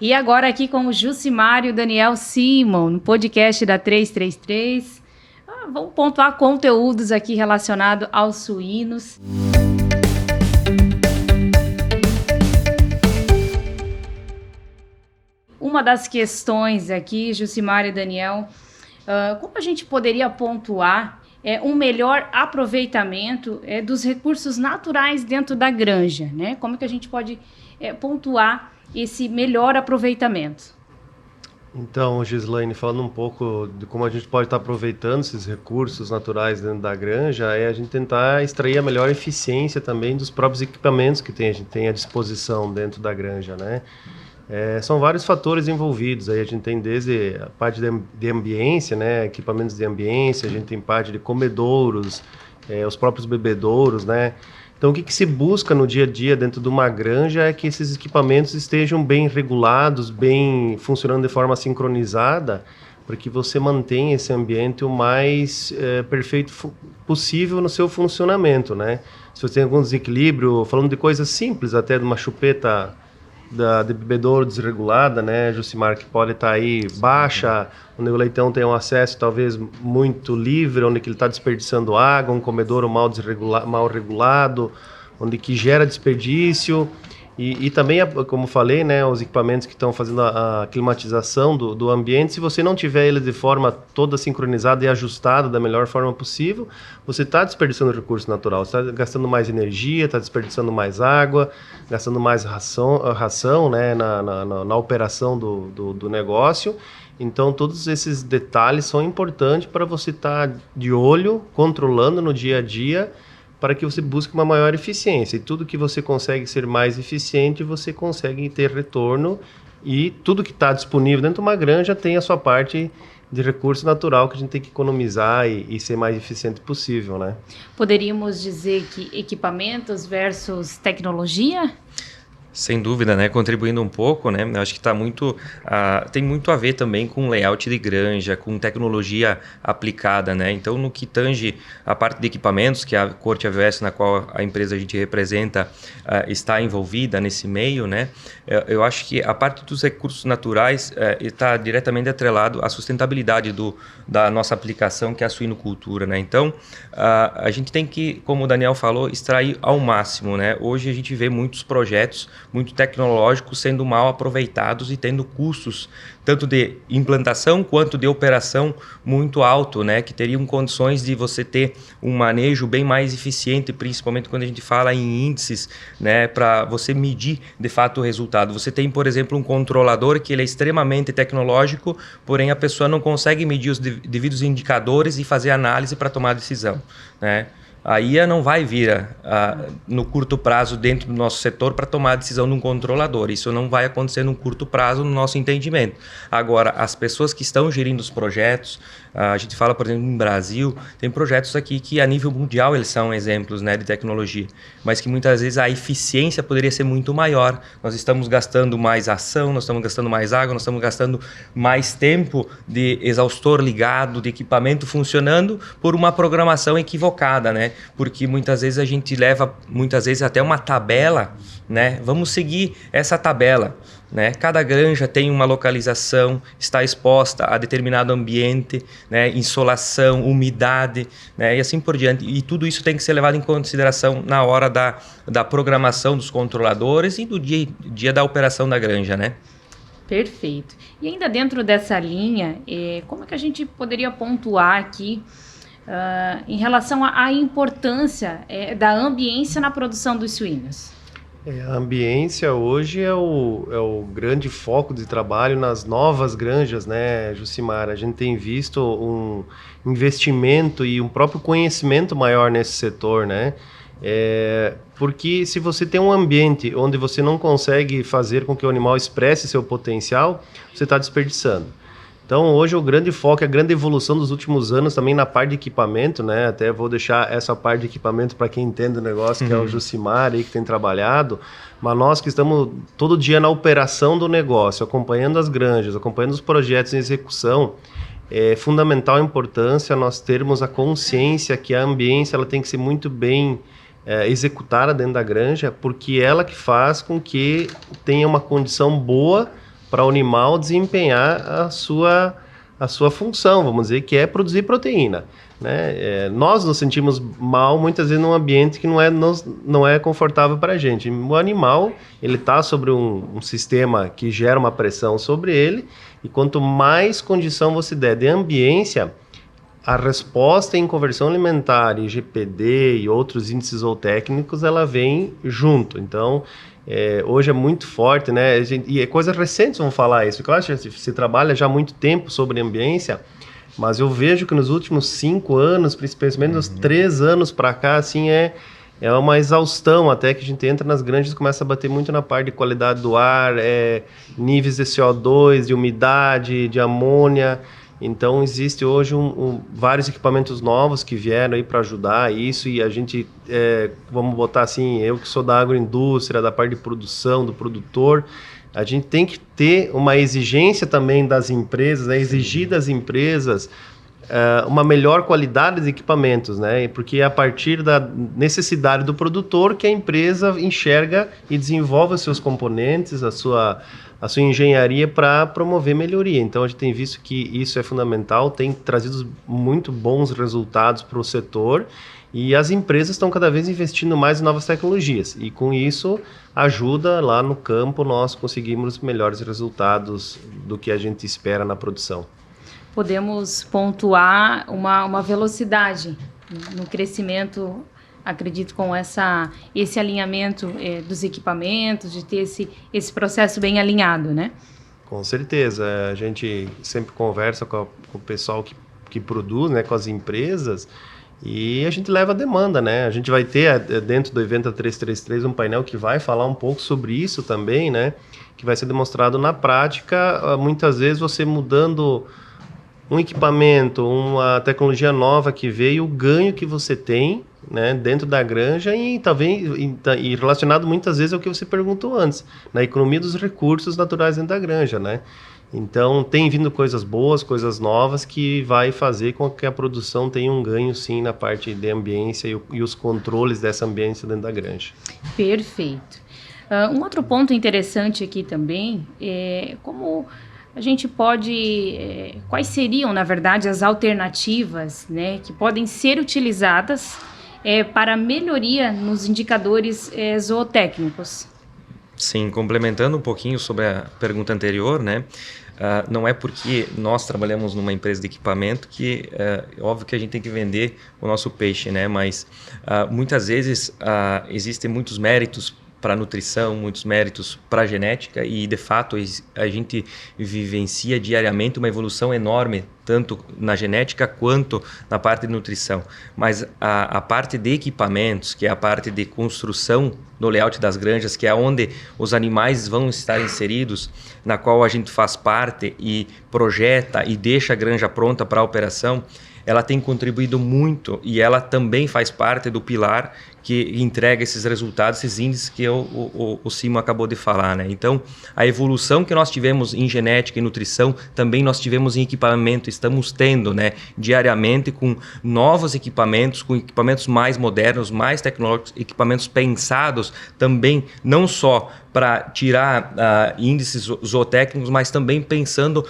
E agora aqui com o Jucimar e o Daniel Simon, no podcast da 333. Vamos pontuar conteúdos aqui relacionados aos suínos. Uma das questões aqui, Jucimar e Daniel, como a gente poderia pontuar um melhor aproveitamento dos recursos naturais dentro da granja, né? Como que a gente pode pontuar esse melhor aproveitamento? Então, Gislaine, falando um pouco de como a gente pode estar aproveitando esses recursos naturais dentro da granja, é a gente tentar extrair a melhor eficiência também dos próprios equipamentos que a gente tem à disposição dentro da granja, né? São vários fatores envolvidos, aí a gente tem desde a parte de ambiência, né? Equipamentos de ambiência, a gente tem parte de comedouros, os próprios bebedouros, né? Então, o que se busca no dia a dia dentro de uma granja é que esses equipamentos estejam bem regulados, bem funcionando de forma sincronizada, para que você mantenha esse ambiente o mais perfeito possível no seu funcionamento, né? Se você tem algum desequilíbrio, falando de coisas simples, até de uma chupeta de bebedouro desregulada, né, Jucimar, que pode estar aí baixa, onde o leitão tem um acesso talvez muito livre, onde que ele está desperdiçando água, um comedouro mal regulado, onde que gera desperdício, e também, como falei, né, os equipamentos que estão fazendo a climatização do ambiente, se você não tiver ele de forma toda sincronizada e ajustada da melhor forma possível, você está desperdiçando recurso natural, você está gastando mais energia, está desperdiçando mais água, gastando mais ração, né, na operação do negócio. Então, todos esses detalhes são importantes para você estar de olho, controlando no dia a dia, para que você busque uma maior eficiência. E tudo que você consegue ser mais eficiente, você consegue ter retorno. E tudo que está disponível dentro de uma granja tem a sua parte de recurso natural que a gente tem que economizar e ser mais eficiente possível, né? Poderíamos dizer que equipamentos versus tecnologia? Sem dúvida, né? Contribuindo um pouco, né? Eu acho que tem muito a ver também com layout de granja, com tecnologia aplicada, né? Então, no que tange a parte de equipamentos, que é a Corte AVS, na qual a empresa a gente representa, está envolvida nesse meio, né? Eu acho que a parte dos recursos naturais está diretamente atrelado à sustentabilidade da nossa aplicação, que é a suinocultura, né? Então, a gente tem que, como o Daniel falou, extrair ao máximo, né? Hoje a gente vê muitos projetos muito tecnológicos sendo mal aproveitados e tendo custos tanto de implantação quanto de operação muito alto, né? Que teriam condições de você ter um manejo bem mais eficiente, principalmente quando a gente fala em índices, né? Para você medir de fato o resultado. Você tem, por exemplo, um controlador que ele é extremamente tecnológico, porém a pessoa não consegue medir os devidos indicadores e fazer análise para tomar decisão, né? A IA não vai vir no curto prazo dentro do nosso setor para tomar a decisão de um controlador. Isso não vai acontecer no curto prazo no nosso entendimento. Agora, as pessoas que estão gerindo os projetos, a gente fala, por exemplo, no Brasil, tem projetos aqui que a nível mundial eles são exemplos, né, de tecnologia, mas que muitas vezes a eficiência poderia ser muito maior. Nós estamos gastando mais ação, nós estamos gastando mais água, nós estamos gastando mais tempo de exaustor ligado, de equipamento funcionando por uma programação equivocada, né? Porque muitas vezes a gente leva, até uma tabela, né? Vamos seguir essa tabela, né? Cada granja tem uma localização, está exposta a determinado ambiente, né? Insolação, umidade, né? E assim por diante. E tudo isso tem que ser levado em consideração na hora da programação dos controladores e do dia da operação da granja, né? Perfeito. E ainda dentro dessa linha, como é que a gente poderia pontuar aqui em relação à importância da ambiência na produção dos suínos? A ambiência hoje é o grande foco de trabalho nas novas granjas, né, Jucimar? A gente tem visto um investimento e um próprio conhecimento maior nesse setor, né? Porque se você tem um ambiente onde você não consegue fazer com que o animal expresse seu potencial, você está desperdiçando. Então, hoje o grande foco, a grande evolução dos últimos anos também na parte de equipamento, né? Até vou deixar essa parte de equipamento para quem entende o negócio, que é o Jucimar aí que tem trabalhado, mas nós que estamos todo dia na operação do negócio, acompanhando as granjas, acompanhando os projetos em execução, é fundamental a importância nós termos a consciência que a ambiência ela tem que ser muito bem executada dentro da granja, porque ela que faz com que tenha uma condição boa para o animal desempenhar a sua função, vamos dizer, que é produzir proteína, né? Nós nos sentimos mal muitas vezes num ambiente que não é confortável para a gente. O animal, ele está sobre um sistema que gera uma pressão sobre ele, e quanto mais condição você der de ambiência, a resposta em conversão alimentar, IGPD e outros índices zootécnicos, ela vem junto. Então, hoje é muito forte, né? E é coisas recentes, vamos falar isso. Claro, se trabalha já há muito tempo sobre ambiência, mas eu vejo que nos últimos 5 anos, principalmente nos 3 anos para cá, assim, é uma exaustão, até que a gente entra nas granjas e começa a bater muito na parte de qualidade do ar, níveis de CO2, de umidade, de amônia. Então, existe hoje vários equipamentos novos que vieram aí para ajudar isso, e a gente, vamos botar assim, eu que sou da agroindústria, da parte de produção, do produtor, a gente tem que ter uma exigência também das empresas, né, exigir das empresas uma melhor qualidade de equipamentos, né? Porque é a partir da necessidade do produtor que a empresa enxerga e desenvolve os seus componentes, a sua engenharia para promover melhoria. Então, a gente tem visto que isso é fundamental, tem trazido muito bons resultados para o setor, e as empresas estão cada vez investindo mais em novas tecnologias, e com isso ajuda lá no campo nós conseguimos melhores resultados do que a gente espera na produção. Podemos pontuar uma velocidade no crescimento, acredito, com esse alinhamento dos equipamentos, de ter esse processo bem alinhado, né? Com certeza. A gente sempre conversa com o pessoal que produz, né, com as empresas, e a gente leva a demanda, né? A gente vai ter dentro do Evento 333 um painel que vai falar um pouco sobre isso também, né? Que vai ser demonstrado na prática, muitas vezes você mudando um equipamento, uma tecnologia nova que veio, o ganho que você tem, né, dentro da granja, e relacionado muitas vezes ao que você perguntou antes, na economia dos recursos naturais dentro da granja, né? Então, tem vindo coisas boas, coisas novas, que vai fazer com que a produção tenha um ganho, sim, na parte de ambiência e os controles dessa ambiência dentro da granja. Perfeito. Um outro ponto interessante aqui também é como a gente pode... quais seriam, na verdade, as alternativas, né, que podem ser utilizadas para melhoria nos indicadores zootécnicos? Sim, complementando um pouquinho sobre a pergunta anterior, né? Não é porque nós trabalhamos numa empresa de equipamento que óbvio que a gente tem que vender o nosso peixe, né? Mas muitas vezes existem muitos méritos para a nutrição, muitos méritos para a genética, e de fato a gente vivencia diariamente uma evolução enorme, tanto na genética quanto na parte de nutrição. Mas a parte de equipamentos, que é a parte de construção no layout das granjas, que é onde os animais vão estar inseridos, na qual a gente faz parte e projeta e deixa a granja pronta para a operação, ela tem contribuído muito, e ela também faz parte do pilar que entrega esses resultados, esses índices que o Simo acabou de falar, né? Então, a evolução que nós tivemos em genética e nutrição, também nós tivemos em equipamento, estamos tendo, né, diariamente, com novos equipamentos, com equipamentos mais modernos, mais tecnológicos, equipamentos pensados também, não só para tirar índices zootécnicos, mas também pensando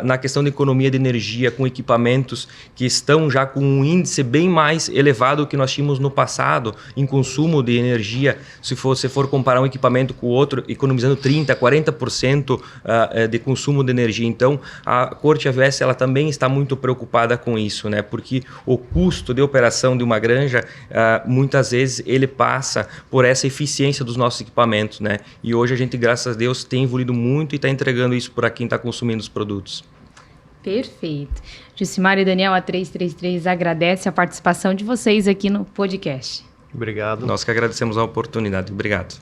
na questão da economia de energia, com equipamentos que estão já com um índice bem mais elevado do que nós tínhamos no passado, em consumo de energia. Se você for comparar um equipamento com o outro, economizando 30%, 40% de consumo de energia. Então, a Corte AVS ela também está muito preocupada com isso, né? Porque o custo de operação de uma granja, muitas vezes, ele passa por essa eficiência dos nossos equipamentos, né? E hoje a gente, graças a Deus, tem evoluído muito e está entregando isso para quem está consumindo os produtos. Perfeito. Jucimara e Daniel, a 333 agradece a participação de vocês aqui no podcast. Obrigado. Nós que agradecemos a oportunidade. Obrigado.